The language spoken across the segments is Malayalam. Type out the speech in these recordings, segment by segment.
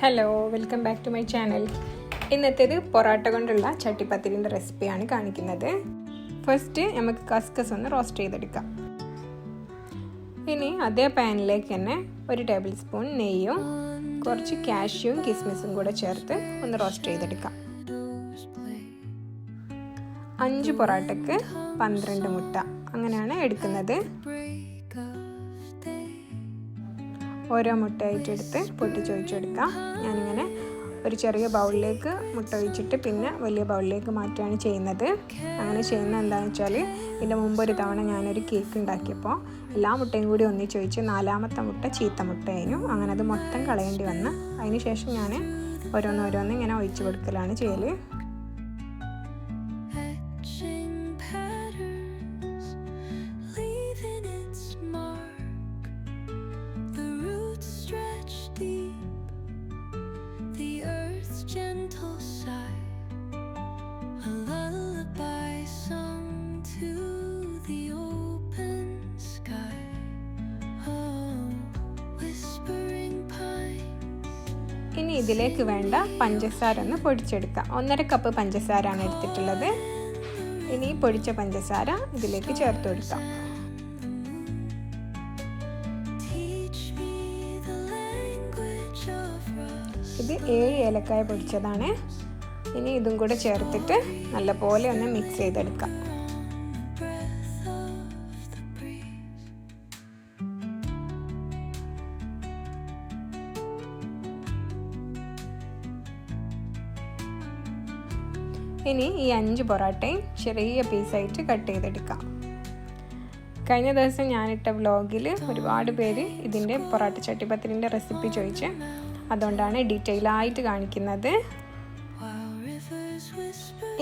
Hello, welcome back to my channel. ഇന്നത്തേത് പൊറോട്ട കൊണ്ടുള്ള ചട്ടിപ്പത്തിരിൻ്റെ റെസിപ്പിയാണ് കാണിക്കുന്നത്. ഫസ്റ്റ് നമുക്ക് കസ്കസ് ഒന്ന് റോസ്റ്റ് ചെയ്തെടുക്കാം. ഇനി അതേ പാനിലേക്ക് തന്നെ 1 ടേബിൾ സ്പൂൺ നെയ്യും കുറച്ച് കാഷ്യൂവും കിസ്മിസും കൂടെ ചേർത്ത് ഒന്ന് റോസ്റ്റ് ചെയ്തെടുക്കാം. 5 പൊറോട്ടയ്ക്ക് 12 മുട്ട അങ്ങനെയാണ് എടുക്കുന്നത്. ഓരോ മുട്ടയായിട്ടെടുത്ത് പൊട്ടിച്ചൊഴിച്ചെടുക്കാം. ഞാനിങ്ങനെ ഒരു ചെറിയ ബൗളിലേക്ക് മുട്ട ഒഴിച്ചിട്ട് പിന്നെ വലിയ ബൗളിലേക്ക് മാറ്റുകയാണ് ചെയ്യുന്നത്. അങ്ങനെ ചെയ്യുന്നത് എന്താണെന്ന് വെച്ചാൽ, ഇതിൻ്റെ മുമ്പ് ഒരു തവണ ഞാനൊരു കേക്ക് ഉണ്ടാക്കിയപ്പോൾ എല്ലാ മുട്ടയും കൂടി ഒന്നിച്ചൊഴിച്ച് 4ാമത്തെ മുട്ട ചീത്ത മുട്ടയായിരുന്നു. അങ്ങനെ അത് മൊത്തം കളയേണ്ടി വന്ന്. അതിന് ശേഷം ഞാൻ ഓരോന്നോരോന്ന് ഇങ്ങനെ ഒഴിച്ച് കൊടുക്കലാണ് ചെയ്യൽ. ഇനി ഇതിലേക്ക് വേണ്ട പഞ്ചസാര ഒന്ന് പൊടിച്ചെടുക്കാം. 1.5 കപ്പ് പഞ്ചസാരയാണ് എടുത്തിട്ടുള്ളത്. ഇനി പൊടിച്ച പഞ്ചസാര ഇതിലേക്ക് ചേർത്ത് കൊടുക്കാം. ഇത് 7 ഏലക്കായ പൊടിച്ചതാണ്. ഇനി ഇതും കൂടെ ചേർത്തിട്ട് നല്ലപോലെ ഒന്ന് മിക്സ് ചെയ്തെടുക്കാം. ഇനി ഈ 5 പൊറോട്ടയും ചെറിയ പീസായിട്ട് കട്ട് ചെയ്തെടുക്കാം. കഴിഞ്ഞ ദിവസം ഞാനിട്ട വ്ലോഗിൽ ഒരുപാട് പേര് ഇതിൻ്റെ പൊറോട്ട ചട്ടിപ്പത്തിരിൻ്റെ റെസിപ്പി ചോദിച്ച്, അതുകൊണ്ടാണ് ഡീറ്റെയിൽ ആയിട്ട് കാണിക്കുന്നത്.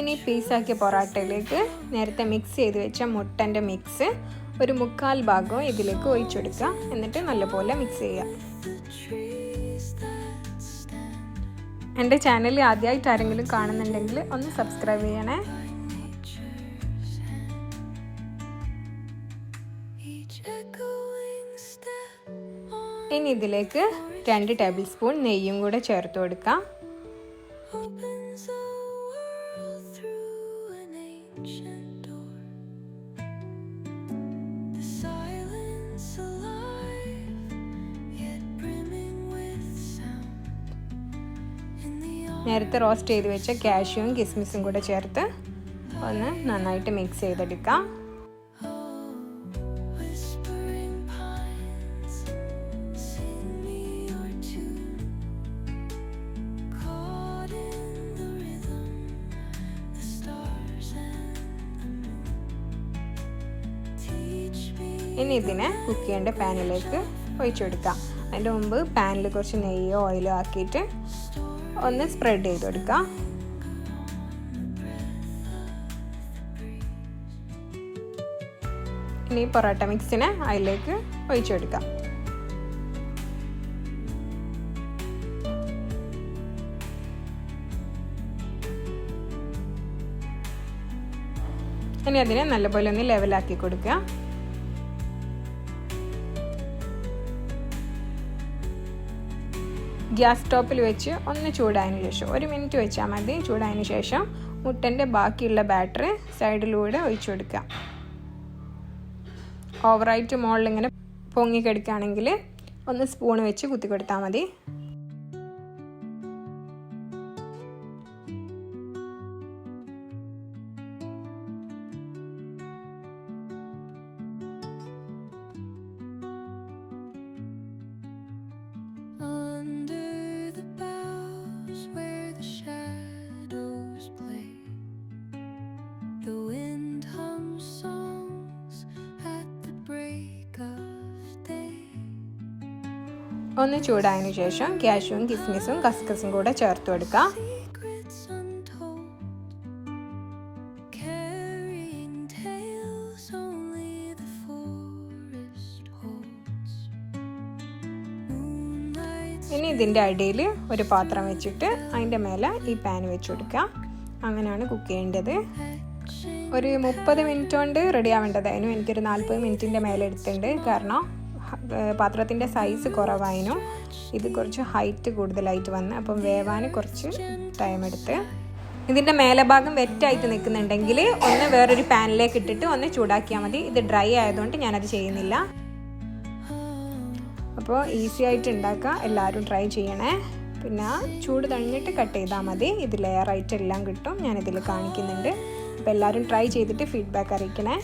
ഇനി പീസാക്കിയ പൊറോട്ടയിലേക്ക് നേരത്തെ മിക്സ് ചെയ്ത് വെച്ച മുട്ടൻ്റെ മിക്സ് ഒരു 1/4 ഭാഗവും ഇതിലേക്ക് ഒഴിച്ചെടുക്കുക. എന്നിട്ട് നല്ലപോലെ മിക്സ് ചെയ്യുക. എൻ്റെ ചാനൽ ആദ്യമായിട്ട് ആരെങ്കിലും കാണുന്നുണ്ടെങ്കിൽ ഒന്ന് സബ്സ്ക്രൈബ് ചെയ്യണേ. ഇനി ഇതിലേക്ക് 2 ടേബിൾ സ്പൂൺ നെയ്യും കൂടെ ചേർത്ത് കൊടുക്കാം. നേരത്തെ റോസ്റ്റ് ചെയ്ത് വെച്ച കാഷ്യൂവും കിസ്മിസും കൂടെ ചേർത്ത് ഒന്ന് നന്നായിട്ട് മിക്സ് ചെയ്തെടുക്കാം. ഇനി ഇതിനെ കുക്ക് ചെയ്യേണ്ട പാനിലേക്ക് ഒഴിച്ചെടുക്കാം. അതിൻ്റെ മുമ്പ് പാനിൽ കുറച്ച് നെയ്യോ ഓയിലോ ആക്കിയിട്ട് ഒന്ന് സ്പ്രെഡ് ചെയ്ത് കൊടുക്കാം. ഇനി പൊറോട്ട മിക്സിനെ അതിലേക്ക് ഒഴിച്ചു കൊടുക്കാം. ഇനി അതിനെ നല്ലപോലെ ഒന്ന് ലെവലാക്കി കൊടുക്കുക. ഗ്യാസ് സ്റ്റോപ്പിൽ വെച്ച് ഒന്ന് ചൂടായതിനു ശേഷം 1 മിനിറ്റ് വെച്ചാൽ മതി. ചൂടായതിനു ശേഷം മുട്ടൻ്റെ ബാക്കിയുള്ള ബാറ്റർ സൈഡിലൂടെ ഒഴിച്ചു കൊടുക്കുക. ഓവറായിട്ട് മുകളിൽ ഇങ്ങനെ പൊങ്ങിക്കെടുക്കുകയാണെങ്കിൽ ഒന്ന് സ്പൂൺ വെച്ച് കുത്തി കൊടുത്താൽ മതി. ഒന്ന് ചൂടായതിനു ശേഷം കാഷ്യൂവും കിസ്മിസും കസ്കസും കൂടെ ചേർത്ത് കൊടുക്കാം. ഇനി ഇതിൻ്റെ അടിയിൽ ഒരു പാത്രം വെച്ചിട്ട് അതിൻ്റെ മേലെ ഈ പാൻ വെച്ച് കൊടുക്കുക. അങ്ങനെയാണ് കുക്ക് ചെയ്യേണ്ടത്. ഒരു 30 മിനിറ്റ് കൊണ്ട് റെഡി ആവേണ്ടതായിരുന്നു. എനിക്കൊരു 40 മിനിറ്റിൻ്റെ മേലെ എടുത്തിട്ടുണ്ട്. കാരണം പാത്രത്തിൻ്റെ സൈസ് കുറവായിരുന്നു. ഇത് കുറച്ച് ഹൈറ്റ് കൂടുതലായിട്ട് വന്ന് അപ്പം വേവാൻ കുറച്ച് ടൈം എടുത്ത്. ഇതിൻ്റെ മേലെ ഭാഗം വെറ്റായിട്ട് നിൽക്കുന്നുണ്ടെങ്കിൽ ഒന്ന് വേറൊരു പാനിലേക്ക് ഇട്ടിട്ട് ഒന്ന് ചൂടാക്കിയാൽ മതി. ഇത് ഡ്രൈ ആയതുകൊണ്ട് ഞാനത് ചെയ്യുന്നില്ല. അപ്പോൾ ഈസി ആയിട്ട് ഉണ്ടാക്കുക, എല്ലാവരും ട്രൈ ചെയ്യണേ. പിന്നെ ചൂട് തണിഞ്ഞിട്ട് കട്ട് ചെയ്താൽ മതി. ഇത് ലെയറായിട്ട് എല്ലാം കിട്ടും, ഞാനിതിൽ കാണിക്കുന്നുണ്ട്. അപ്പോൾ എല്ലാവരും ട്രൈ ചെയ്തിട്ട് ഫീഡ്ബാക്ക് അറിയിക്കണേ.